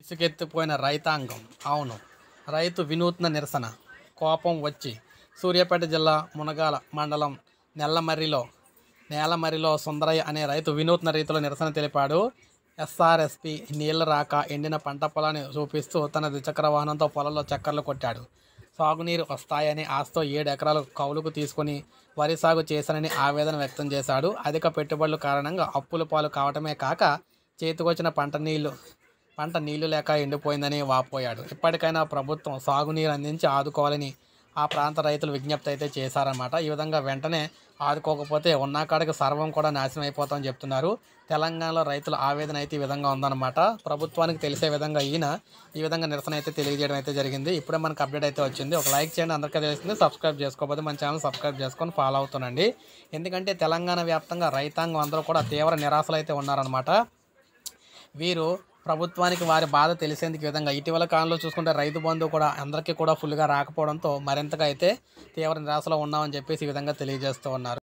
ఇసుకెత్తిపోయిన రైతాంగం. అవును, రైతు వినూత్న నిరసన. కోపం వచ్చి సూర్యాపేట జిల్లా మునగాల మండలం నేలమర్రిలో సుందరయ్య అనే రైతు వినూత్న రీతిలో నిరసన తెలిపాడు. ఎస్ఆర్ఎస్పీ నీళ్లు రాక ఎండిన పంట పొలాన్ని చూపిస్తూ తన ద్విచక్ర వాహనంతో పొలంలో చక్కర్లు కొట్టాడు. సాగునీరు వస్తాయని ఆశతో 7 ఎకరాలు కౌలుకు తీసుకుని వరి సాగు చేశానని ఆవేదన వ్యక్తం చేశాడు. అధిక పెట్టుబడుల కారణంగా అప్పుల పాలు కావటమే కాక చేతికొచ్చిన పంట నీళ్లు లేక ఎండిపోయిందని వాపోయాడు. ఇప్పటికైనా ప్రభుత్వం సాగునీరు అందించి ఆదుకోవాలని ఆ ప్రాంత రైతులు విజ్ఞప్తి అయితే చేశారన్నమాట. ఈ విధంగా వెంటనే ఆదుకోకపోతే ఉన్నాకాడికి సర్వం కూడా నాశనం అయిపోతామని చెప్తున్నారు. తెలంగాణలో రైతుల ఆవేదన అయితే ఈ విధంగా ఉందన్నమాట. ప్రభుత్వానికి తెలిసే విధంగా ఈ విధంగా నిరసన అయితే తెలియజేయడం అయితే జరిగింది. ఇప్పుడే మనకు అప్డేట్ అయితే వచ్చింది. ఒక లైక్ చేయండి, అందరికీ తెలిసింది. సబ్స్క్రైబ్ చేసుకోకపోతే మన ఛానల్ సబ్స్క్రైబ్ చేసుకొని ఫాలో అవుతానండి. ఎందుకంటే తెలంగాణ వ్యాప్తంగా రైతాంగం అందరూ కూడా తీవ్ర నిరాశలు అయితే ఉన్నారన్నమాట. వీరు ప్రభుత్వానికి వారి బాధ తెలిసేందుకు విధంగా ఇటీవల కాలంలో చూసుకుంటే రైతు బంధు కూడా అందరికీ కూడా ఫుల్గా రాకపోవడంతో మరింతగా అయితే తీవ్ర నిరాశలో ఉన్నామని చెప్పేసి ఈ విధంగా తెలియజేస్తూ ఉన్నారు.